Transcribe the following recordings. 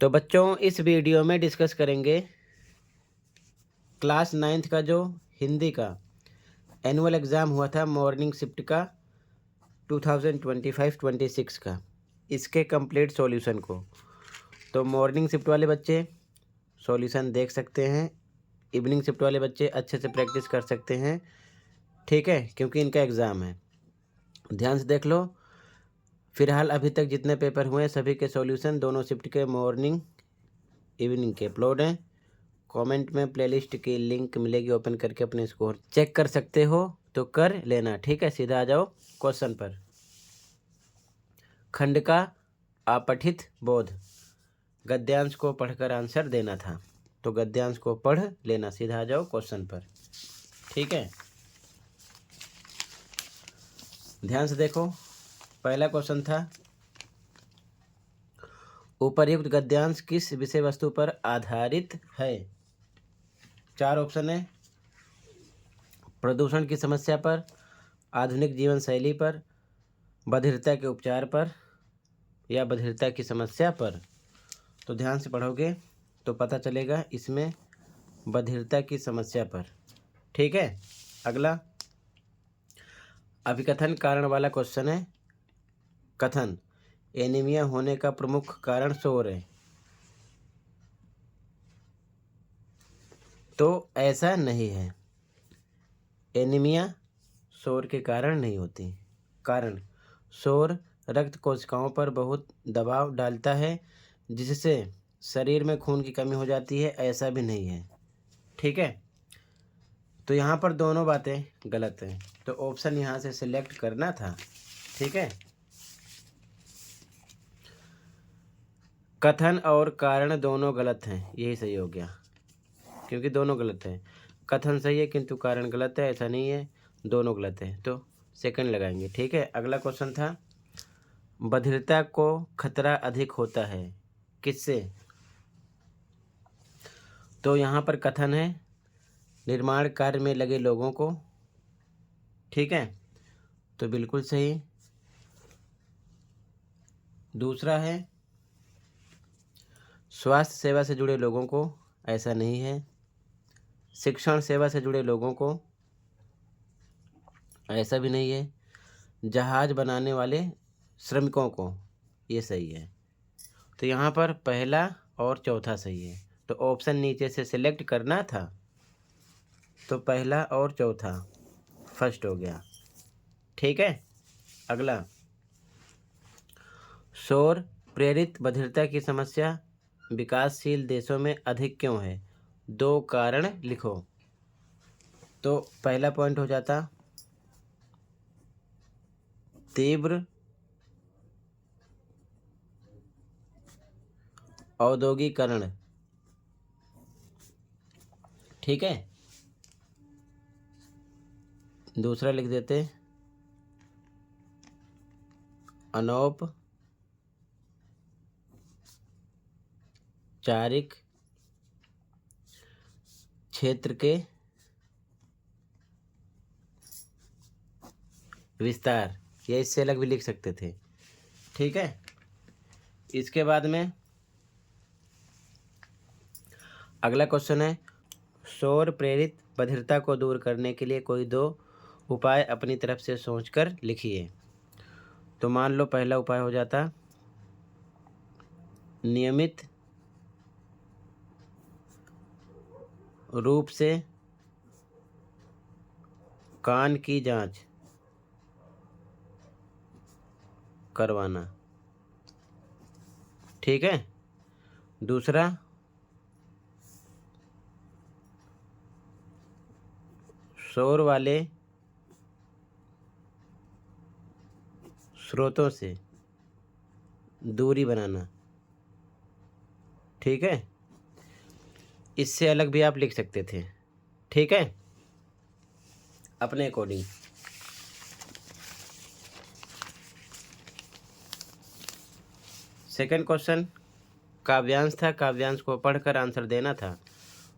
तो बच्चों इस वीडियो में डिस्कस करेंगे क्लास 9th का जो हिंदी का एनुअल एग्ज़ाम हुआ था मॉर्निंग शिफ्ट का 2025-26 का, इसके कंप्लीट सॉल्यूशन को। तो मॉर्निंग शिफ्ट वाले बच्चे सॉल्यूशन देख सकते हैं, इवनिंग शिफ्ट वाले बच्चे अच्छे से प्रैक्टिस कर सकते हैं, ठीक है, क्योंकि इनका एग्ज़ाम है। ध्यान से देख लो। फ़िलहाल अभी तक जितने पेपर हुए हैं सभी के सॉल्यूशन दोनों शिफ्ट के मॉर्निंग इवनिंग के अपलोड हैं। कमेंट में प्लेलिस्ट की लिंक मिलेगी, ओपन करके अपने स्कोर चेक कर सकते हो तो कर लेना, ठीक है। सीधा आ जाओ क्वेश्चन पर। खंड का अपठित बोध, गद्यांश को पढ़कर आंसर देना था, तो गद्यांश को पढ़ लेना। सीधा आ जाओ क्वेश्चन पर, ठीक है। ध्यान से देखो, पहला क्वेश्चन था उपर्युक्त गद्यांश किस विषय वस्तु पर आधारित है। 4 ऑप्शन है। प्रदूषण की समस्या पर, आधुनिक जीवन शैली पर, बधिरता के उपचार पर, या बधिरता की समस्या पर। तो ध्यान से पढ़ोगे तो पता चलेगा इसमें बधिरता की समस्या पर, ठीक है। अगला अभिकथन कारण वाला क्वेश्चन है। कथन एनीमिया होने का प्रमुख कारण शोर है, तो ऐसा नहीं है। एनीमिया शोर के कारण नहीं होती। कारण शोर रक्त कोशिकाओं पर बहुत दबाव डालता है जिससे शरीर में खून की कमी हो जाती है, ऐसा भी नहीं है, ठीक है। तो यहाँ पर दोनों बातें गलत हैं, तो ऑप्शन यहाँ से सिलेक्ट करना था, ठीक है। कथन और कारण दोनों गलत हैं, यही सही हो गया, क्योंकि दोनों गलत हैं। कथन सही है किंतु कारण गलत है, ऐसा नहीं है, दोनों गलत है, तो सेकंड लगाएंगे, ठीक है। अगला क्वेश्चन था बधिरता को खतरा अधिक होता है किससे। तो यहाँ पर कथन है निर्माण कार्य में लगे लोगों को, ठीक है, तो बिल्कुल सही। दूसरा है स्वास्थ्य सेवा से जुड़े लोगों को, ऐसा नहीं है। शिक्षण सेवा से जुड़े लोगों को, ऐसा भी नहीं है। जहाज बनाने वाले श्रमिकों को, ये सही है। तो यहाँ पर पहला और चौथा सही है, तो ऑप्शन नीचे से सिलेक्ट करना था, तो पहला और चौथा फर्स्ट हो गया, ठीक है। अगला शोर प्रेरित बधिरता की समस्या विकासशील देशों में अधिक क्यों है, 2 कारण लिखो। तो पहला पॉइंट हो जाता तीव्र औद्योगिकरण, ठीक है। दूसरा लिख देते अनौपचारिक क्षेत्र के विस्तार, या इससे अलग भी लिख सकते थे, ठीक है। इसके बाद में अगला क्वेश्चन है शोर प्रेरित बधिरता को दूर करने के लिए कोई 2 उपाय अपनी तरफ से सोचकर लिखिए। तो मान लो पहला उपाय हो जाता नियमित रूप से कान की जांच करवाना, ठीक है। दूसरा शोर वाले स्रोतों से दूरी बनाना, ठीक है। इससे अलग भी आप लिख सकते थे, ठीक है, अपने अकॉर्डिंग। सेकंड क्वेश्चन काव्यांश था, काव्यांश को पढ़कर आंसर देना था,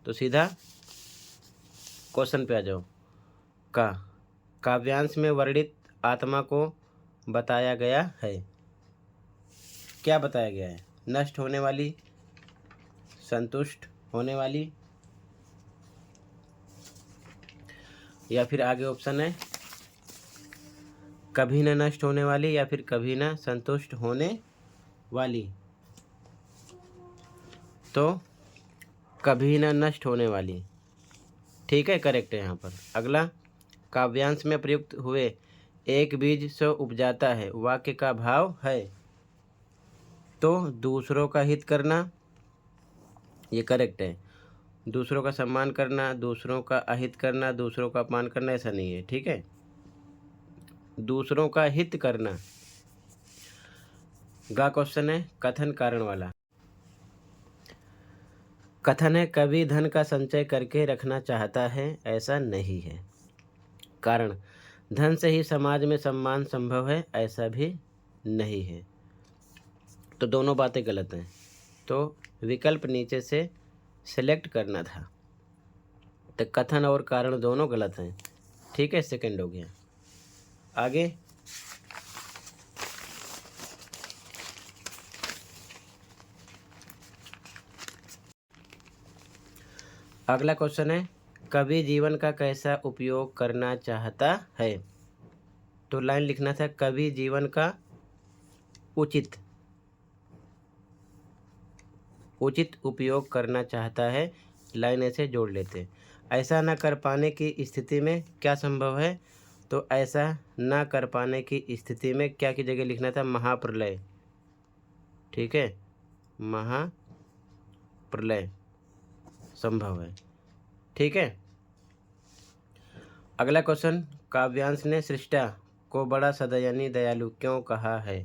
तो सीधा क्वेश्चन पे आ जाओ। काव्यांश में वर्णित आत्मा को बताया गया है, क्या बताया गया है, नष्ट होने वाली, संतुष्ट होने वाली, या फिर आगे ऑप्शन है कभी न नष्ट होने वाली या फिर कभी न संतुष्ट होने वाली। तो कभी न नष्ट होने वाली, ठीक है, करेक्ट है यहाँ पर। अगला, काव्यांश में प्रयुक्त हुए एक बीज सो उपजाता है वाक्य का भाव है। तो दूसरों का हित करना, ये करेक्ट है। दूसरों का सम्मान करना, दूसरों का अहित करना, दूसरों का अपमान करना, ऐसा नहीं है, ठीक है। दूसरों का हित करना। गा क्वेश्चन है कथन कारण वाला। कथन है कवि धन का संचय करके रखना चाहता है, ऐसा नहीं है। कारण, धन से ही समाज में सम्मान संभव है, ऐसा भी नहीं है। तो दोनों बातें गलत हैं। तो विकल्प नीचे से सिलेक्ट करना था। तो कथन और कारण दोनों गलत हैं, ठीक है, सेकंड हो गया। आगे, अगला क्वेश्चन है कवि जीवन का कैसा उपयोग करना चाहता है। तो लाइन लिखना था कवि जीवन का उचित उपयोग करना चाहता है, लाइन ऐसे जोड़ लेते। ऐसा न कर पाने की स्थिति में क्या संभव है। तो ऐसा न कर पाने की स्थिति में क्या की जगह लिखना था महाप्रलय, ठीक है, महाप्रलय संभव है, ठीक है। अगला क्वेश्चन, काव्यांश ने सृष्टा को बड़ा सदयनी दयालु क्यों कहा है।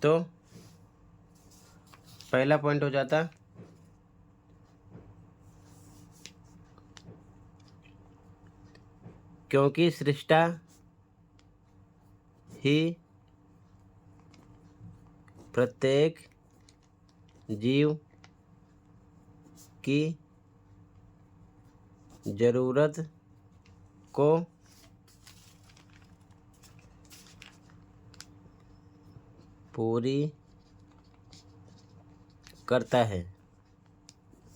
तो पहला पॉइंट हो जाता क्योंकि सृष्टा ही प्रत्येक जीव की जरूरत को पूरी करता है।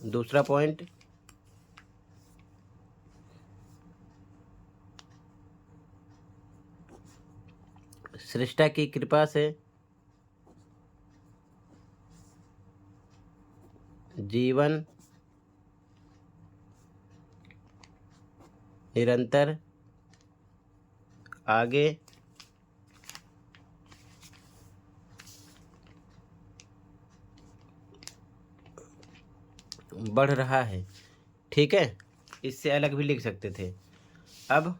दूसरा पॉइंट, सृष्टा की कृपा से जीवन निरंतर आगे बढ़ रहा है, ठीक है। इससे अलग भी लिख सकते थे। अब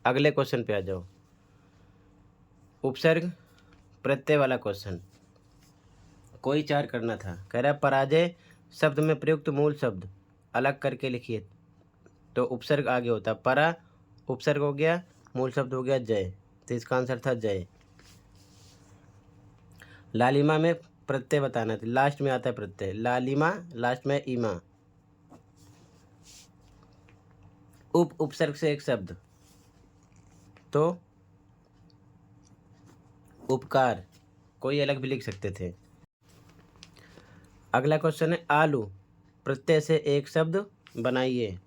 अगले क्वेश्चन पे आ जाओ। उपसर्ग प्रत्यय वाला क्वेश्चन, कोई चार करना था। कह रहा है पराजय शब्द में प्रयुक्त मूल शब्द अलग करके लिखिए। तो उपसर्ग आगे होता परा, उपसर्ग हो गया, मूल शब्द हो गया जय, तो इसका आंसर था जय। लालिमा में प्रत्यय बताना था, लास्ट में आता है प्रत्यय, लालिमा लास्ट में ईमा। उपसर्ग से एक शब्द, तो उपकार, कोई अलग भी लिख सकते थे। अगला क्वेश्चन है आलू प्रत्यय से एक शब्द बनाइए।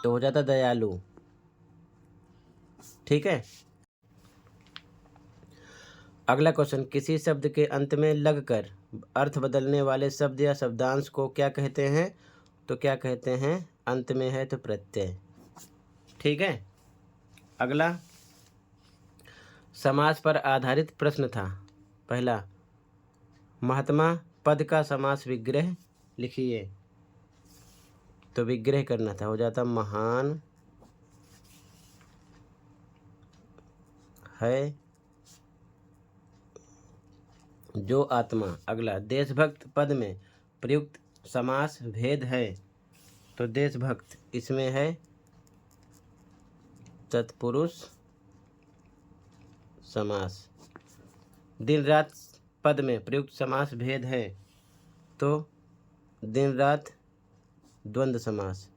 तो हो जाता दयालु, ठीक है। अगला क्वेश्चन, किसी शब्द के अंत में लगकर अर्थ बदलने वाले शब्द या शब्दांश को क्या कहते हैं। तो क्या कहते हैं, अंत में है तो प्रत्यय, ठीक है। अगला समास पर आधारित प्रश्न था। पहला, महात्मा पद का समास विग्रह लिखिए। तो विग्रह करना था, हो जाता महान है जो आत्मा। अगला, देशभक्त पद में प्रयुक्त समास भेद है। तो देशभक्त इसमें है तत्पुरुष समास। दिन रात पद में प्रयुक्त समास भेद है। तो दिन रात द्वंद्व समास,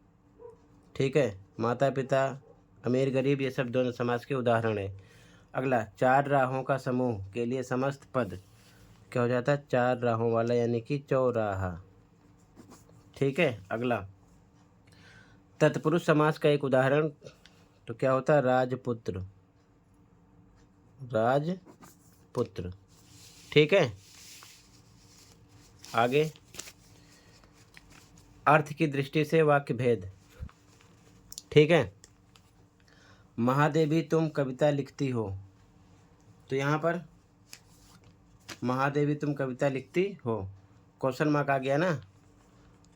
ठीक है। माता पिता, अमीर गरीब, ये सब द्वंद्व समास के उदाहरण है। अगला, चार राहों का समूह के लिए समस्त पद क्या हो जाता है, 4 राहों वाला यानी कि चौराहा। ठीक है। अगला तत्पुरुष समास का एक उदाहरण, तो क्या होता है, राजपुत्र, राजपुत्र। ठीक है। आगे अर्थ की दृष्टि से वाक्य भेद। ठीक है। महादेवी तुम कविता लिखती हो, तो यहाँ पर महादेवी तुम कविता लिखती हो, क्वेश्चन मार्क आ गया ना,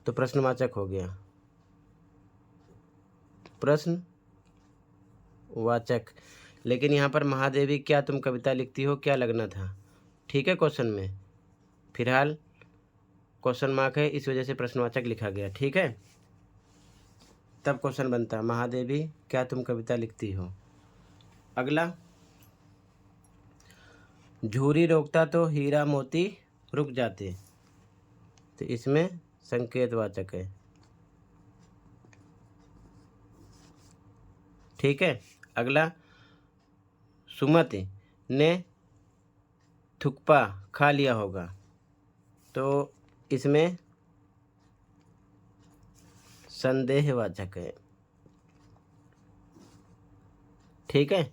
तो प्रश्नवाचक हो गया, प्रश्नवाचक। लेकिन यहाँ पर महादेवी क्या तुम कविता लिखती हो क्या लगना था। ठीक है। क्वेश्चन में फिलहाल क्वेश्चन मार्क है, इस वजह से प्रश्नवाचक लिखा गया। ठीक है। तब क्वेश्चन बनता महादेवी क्या तुम कविता लिखती हो। अगला झूरी रोकता तो हीरा मोती रुक जाते, तो इसमें संकेतवाचक है। ठीक है। अगला सुमति ने थुक्पा खा लिया होगा, तो इसमें संदेहवाचक है। ठीक है।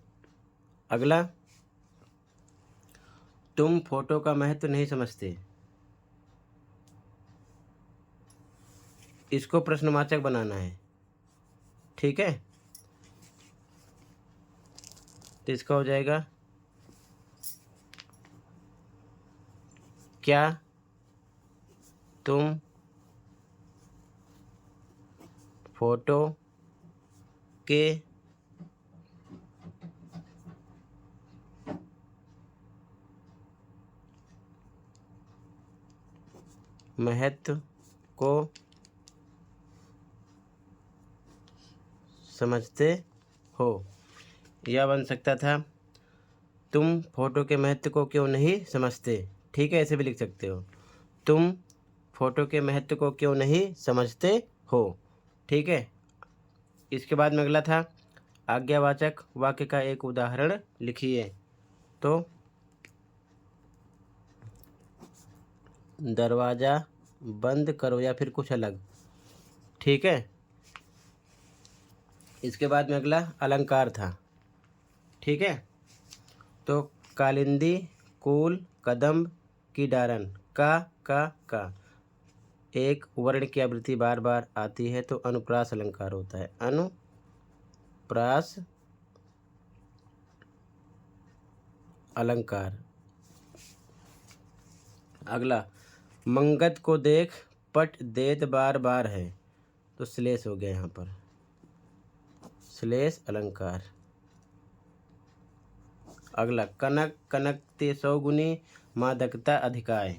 अगला तुम फोटो का महत्व नहीं समझते, इसको प्रश्नवाचक बनाना है। ठीक है। तो इसका हो जाएगा क्या तुम फोटो के महत्व को समझते हो, या बन सकता था तुम फोटो के महत्व को क्यों नहीं समझते। ठीक है। ऐसे भी लिख सकते हो, तुम फोटो के महत्व को क्यों नहीं समझते हो। ठीक है। इसके बाद में अगला था आज्ञावाचक वाक्य का एक उदाहरण लिखिए, तो दरवाज़ा बंद करो या फिर कुछ अलग। ठीक है। इसके बाद में अगला अलंकार था। ठीक है। तो कालिंदी कूल कदम्ब की डारन का एक वर्ण की आवृत्ति बार बार आती है, तो अनुप्रास अलंकार होता है, अनुप्रास अलंकार। अगला मंगत को देख पट देत बार बार है, तो श्लेष हो गया यहाँ पर, श्लेष अलंकार। अगला कनक कनकते सौगुनी मादकता अधिकाय,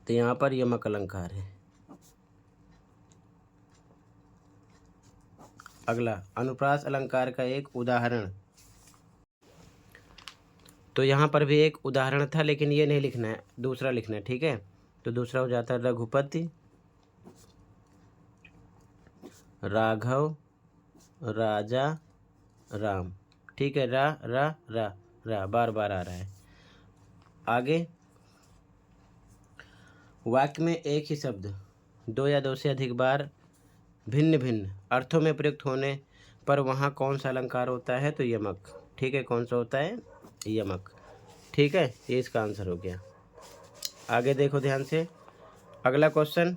तो यहाँ पर यमक अलंकार है। अगला अनुप्रास अलंकार का एक उदाहरण, तो यहाँ पर भी एक उदाहरण था, लेकिन ये नहीं लिखना है, दूसरा लिखना है। ठीक है। तो दूसरा हो जाता है रघुपति राघव राजा राम। ठीक है। रा रा रा रा बार बार आ रहा है। आगे वाक्य में एक ही शब्द दो या दो से अधिक बार भिन्न भिन्न अर्थों में प्रयुक्त होने पर वहाँ कौन सा अलंकार होता है, तो यमक। ठीक है। कौन सा होता है, यमक। ठीक है। ये इसका आंसर हो गया। आगे देखो ध्यान से, अगला क्वेश्चन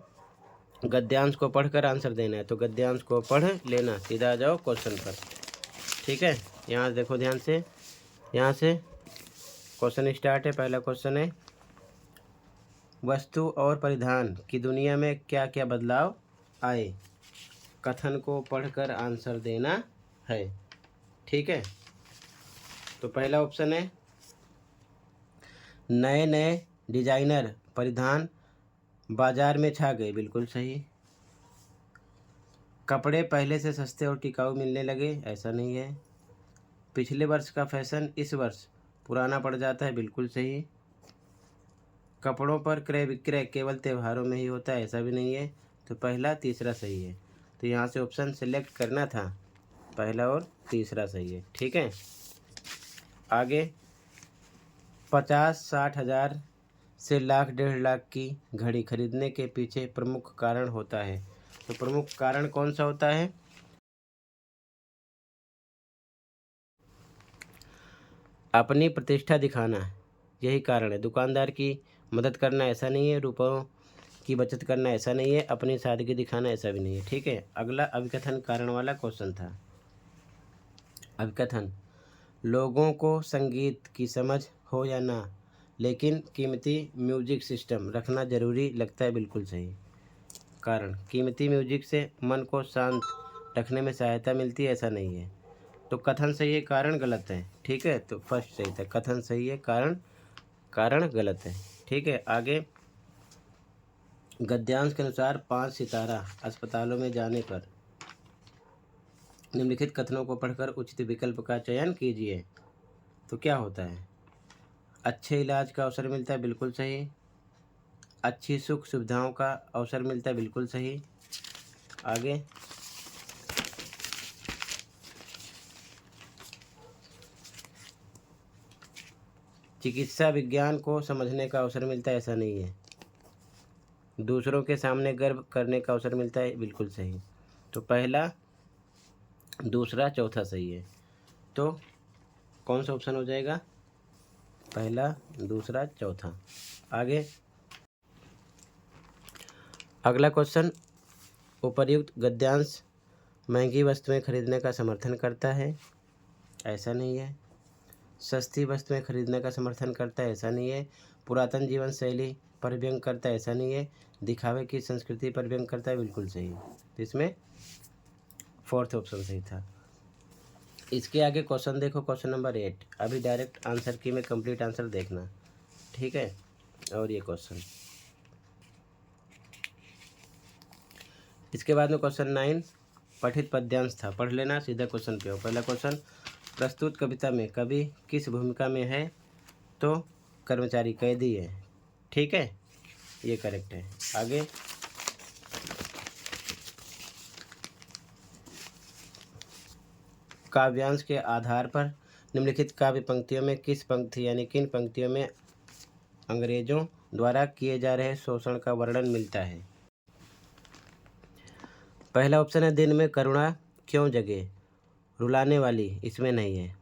गद्यांश को पढ़कर आंसर देना है, तो गद्यांश को पढ़ लेना, सीधा आ जाओ क्वेश्चन पर। ठीक है। यहाँ देखो ध्यान से, यहाँ से क्वेश्चन स्टार्ट है। पहला क्वेश्चन है वस्तु और परिधान की दुनिया में क्या क्या बदलाव आए, कथन को पढ़कर आंसर देना है। ठीक है। तो पहला ऑप्शन है नए नए डिजाइनर परिधान बाजार में छा गए, बिल्कुल सही। कपड़े पहले से सस्ते और टिकाऊ मिलने लगे, ऐसा नहीं है। पिछले वर्ष का फैशन इस वर्ष पुराना पड़ जाता है, बिल्कुल सही। कपड़ों पर क्रय विक्रय केवल त्योहारों में ही होता है, ऐसा भी नहीं है। तो पहला तीसरा सही है, तो यहाँ से ऑप्शन सेलेक्ट करना था, पहला और तीसरा सही है। ठीक है। आगे 50-60 हज़ार से लाख 1.5 लाख की घड़ी खरीदने के पीछे प्रमुख कारण होता है। तो प्रमुख कारण कौन सा होता है? अपनी प्रतिष्ठा दिखाना, यही कारण है। दुकानदार की मदद करना ऐसा नहीं है, रुपयों की बचत करना ऐसा नहीं है, अपनी सादगी दिखाना ऐसा भी नहीं है। ठीक है, अगला अभिकथन कारण वाला क्वेश्चन था। अभिकथन, लोगों को संगीत की समझ हो या ना, लेकिन कीमती म्यूजिक सिस्टम रखना ज़रूरी लगता है। बिल्कुल सही। कारण, कीमती म्यूजिक से मन को शांत रखने में सहायता मिलती है, ऐसा नहीं है। तो कथन सही है, कारण गलत है। ठीक है, तो फर्स्ट सही था, कथन सही है, कारण गलत है। ठीक है, आगे गद्यांश के अनुसार 5 सितारा अस्पतालों में जाने पर निम्नलिखित कथनों को पढ़कर उचित विकल्प का चयन कीजिए। तो क्या होता है? अच्छे इलाज का अवसर मिलता है, बिल्कुल सही। अच्छी सुख सुविधाओं का अवसर मिलता है, बिल्कुल सही। आगे चिकित्सा विज्ञान को समझने का अवसर मिलता है, ऐसा नहीं है। दूसरों के सामने गर्व करने का अवसर मिलता है, बिल्कुल सही। तो पहला, दूसरा, चौथा सही है। तो कौन सा ऑप्शन हो जाएगा? पहला, दूसरा, चौथा। आगे अगला क्वेश्चन, उपर्युक्त गद्यांश महंगी वस्तुएं खरीदने का समर्थन करता है, ऐसा नहीं है। सस्ती वस्तुएं खरीदने का समर्थन करता है, ऐसा नहीं है। पुरातन जीवन शैली पर व्यंग करता है, ऐसा नहीं है। दिखावे की संस्कृति पर व्यंग करता है, बिल्कुल सही। तो इसमें फोर्थ ऑप्शन सही था। इसके आगे क्वेश्चन देखो, क्वेश्चन नंबर 8। अभी डायरेक्ट आंसर की में कंप्लीट आंसर देखना, ठीक है। और ये क्वेश्चन, इसके बाद में क्वेश्चन 9 पठित पद्यांश था, पढ़ लेना, सीधा क्वेश्चन पे हो। पहला क्वेश्चन, प्रस्तुत कविता में कवि किस भूमिका में है? तो कर्मचारी, कैदी है। ठीक है, ये करेक्ट है। आगे काव्यांश के आधार पर निम्नलिखित काव्य पंक्तियों में किस पंक्ति यानी किन पंक्तियों में अंग्रेजों द्वारा किए जा रहे शोषण का वर्णन मिलता है? पहला ऑप्शन है, दिन में करुणा क्यों जगे, रुलाने वाली, इसमें नहीं है।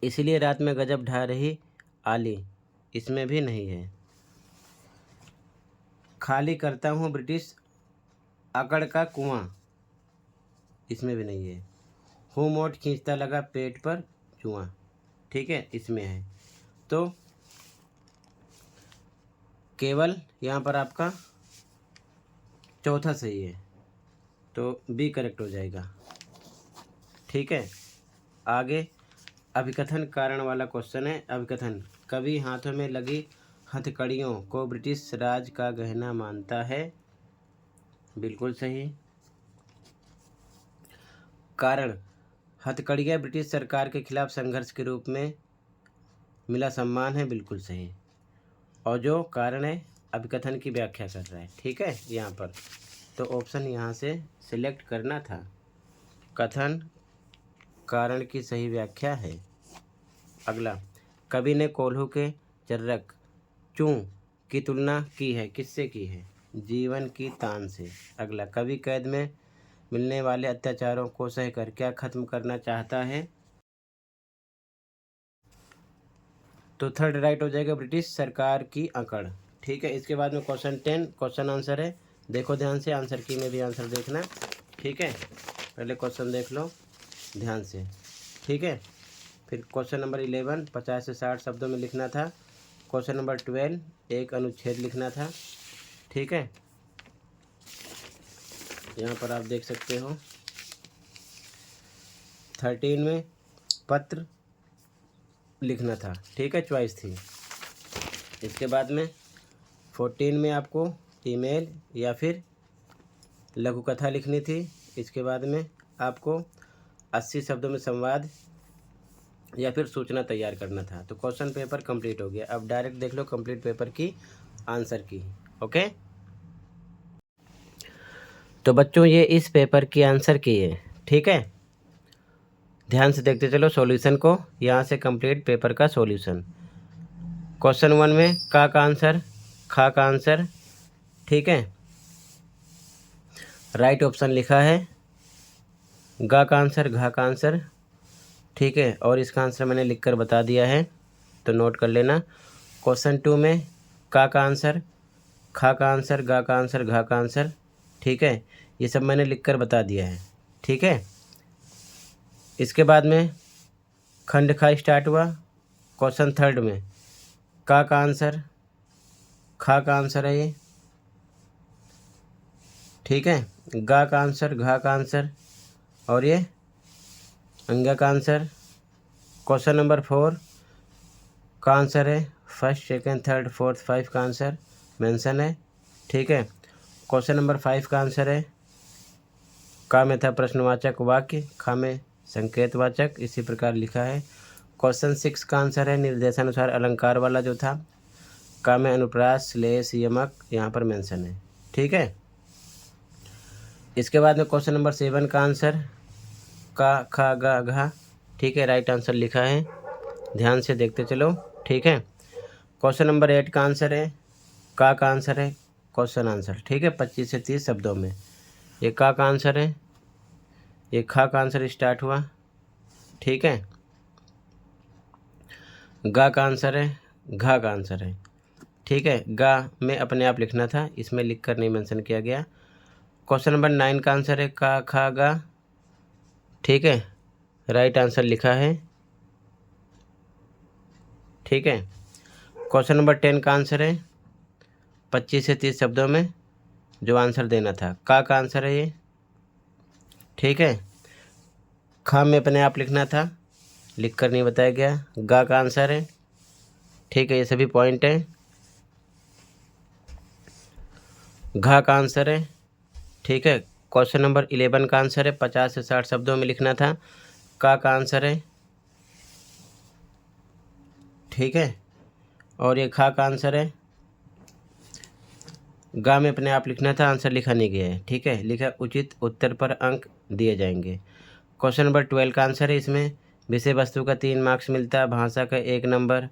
इसलिए रात में गजब ढा रही आली, इसमें भी नहीं है। खाली करता हूँ ब्रिटिश अकड़ का कुआं, इसमें भी नहीं है। हूँ मोट खींचता लगा पेट पर जुआं, ठीक है, इसमें है। तो केवल यहाँ पर आपका चौथा सही है, तो बी करेक्ट हो जाएगा। ठीक है, आगे अभिकथन कारण वाला क्वेश्चन है। अभिकथन, कवि हाथों में लगी हथकड़ियों को ब्रिटिश राज का गहना मानता है, बिल्कुल सही। कारण, हथकड़ियाँ ब्रिटिश सरकार के खिलाफ संघर्ष के रूप में मिला सम्मान है, बिल्कुल सही। और जो कारण है अभिकथन की व्याख्या कर रहा है, ठीक है, यहाँ पर। तो ऑप्शन यहाँ से सिलेक्ट करना था, कथन कारण की सही व्याख्या है। अगला, कवि ने कोल्हू के चर्रक चूं की तुलना की है, किससे की है? जीवन की तान से। अगला, कवि कैद में मिलने वाले अत्याचारों को सहकर क्या खत्म करना चाहता है? तो थर्ड राइट हो जाएगा, ब्रिटिश सरकार की अकड़। ठीक है, इसके बाद में क्वेश्चन 10 क्वेश्चन आंसर है, देखो ध्यान से, आंसर की में भी आंसर देखना, ठीक है। पहले क्वेश्चन देख लो ध्यान से, ठीक है। फिर क्वेश्चन नंबर 11 50 से 60 शब्दों में लिखना था। क्वेश्चन नंबर 12 एक अनुच्छेद लिखना था, ठीक है। यहाँ पर आप देख सकते हो 13 में पत्र लिखना था, ठीक है, चॉइस थी। इसके बाद में 14 में आपको ईमेल या फिर लघु कथा लिखनी थी। इसके बाद में आपको 80 शब्दों में संवाद या फिर सूचना तैयार करना था। तो क्वेश्चन पेपर कंप्लीट हो गया। अब डायरेक्ट देख लो कंप्लीट पेपर की आंसर की, ओके। तो बच्चों ये इस पेपर की आंसर की है, ठीक है। ध्यान से देखते चलो सॉल्यूशन को, यहाँ से कंप्लीट पेपर का सॉल्यूशन। क्वेश्चन 1 में का आंसर, खा का आंसर, ठीक है। राइट ऑप्शन लिखा है, गा का आंसर, घा का आंसर, ठीक है। और इसका आंसर मैंने लिखकर बता दिया है, तो नोट कर लेना। क्वेश्चन 2 में का आंसर, खा का आंसर, गा का आंसर, घा का आंसर, ठीक है। ये सब मैंने लिखकर बता दिया है, ठीक है। इसके बाद में खंड खा स्टार्ट हुआ। क्वेश्चन 3 में का आंसर, खा का आंसर है ये, ठीक है। गा का आंसर, घा का आंसर, और ये अंगा का आंसर। क्वेश्चन नंबर 4 का आंसर है, फर्स्ट, सेकंड, थर्ड, फोर्थ, 5 का आंसर मेंशन है, ठीक है। क्वेश्चन नंबर 5 का आंसर है, का में था प्रश्नवाचक वाक्य, खा में संकेतवाचक, इसी प्रकार लिखा है। क्वेश्चन 6 का आंसर है, निर्देशानुसार अलंकार वाला जो था, का में अनुप्रास, श्लेष, यमक यहाँ पर मेंशन है, ठीक है। इसके बाद में क्वेश्चन नंबर 7 का आंसर, का, खा, गा, घा, ठीक है। राइट आंसर लिखा है, ध्यान से देखते चलो, ठीक है। क्वेश्चन नंबर 8 का आंसर है, का आंसर है, क्वेश्चन आंसर, ठीक है। 25 से 30 शब्दों में ये का आंसर है, ये खा का आंसर स्टार्ट हुआ, ठीक है। गा का आंसर है, घा का आंसर है, ठीक है। गा में अपने आप लिखना था, इसमें लिखकर नहीं मेंशन किया गया। क्वेश्चन नंबर 9 का आंसर है, का, खा, गा, ठीक है। राइट आंसर लिखा है, ठीक है। क्वेश्चन नंबर 10 का आंसर है, 25 से 30 शब्दों में जो आंसर देना था, का आंसर है ये, ठीक है। खा में अपने आप लिखना था, लिखकर नहीं बताया गया। गा का आंसर है, ठीक है, ये सभी पॉइंट हैं। घा का आंसर है, ठीक है। क्वेश्चन नंबर 11 का आंसर है, 50 से 60 शब्दों में लिखना था, का आंसर है, ठीक है। और ये खा का आंसर है, गा में अपने आप लिखना था, आंसर लिखा नहीं गया है, ठीक है। लिखा उचित उत्तर पर अंक दिए जाएंगे। क्वेश्चन नंबर 12 का आंसर है, इसमें विषय वस्तु का 3 मार्क्स मिलता है, भाषा का 1 नंबर,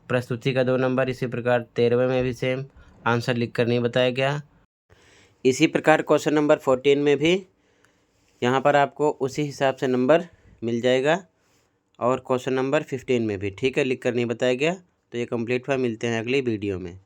प्रस्तुति का 2 नंबर। इसी प्रकार 13वें में भी सेम आंसर लिखकर नहीं बताया गया। इसी प्रकार क्वेश्चन नंबर 14 में भी यहाँ पर आपको उसी हिसाब से नंबर मिल जाएगा, और क्वेश्चन नंबर 15 में भी, ठीक है, लिखकर नहीं बताया गया। तो ये कंप्लीट हुआ, मिलते हैं अगली वीडियो में।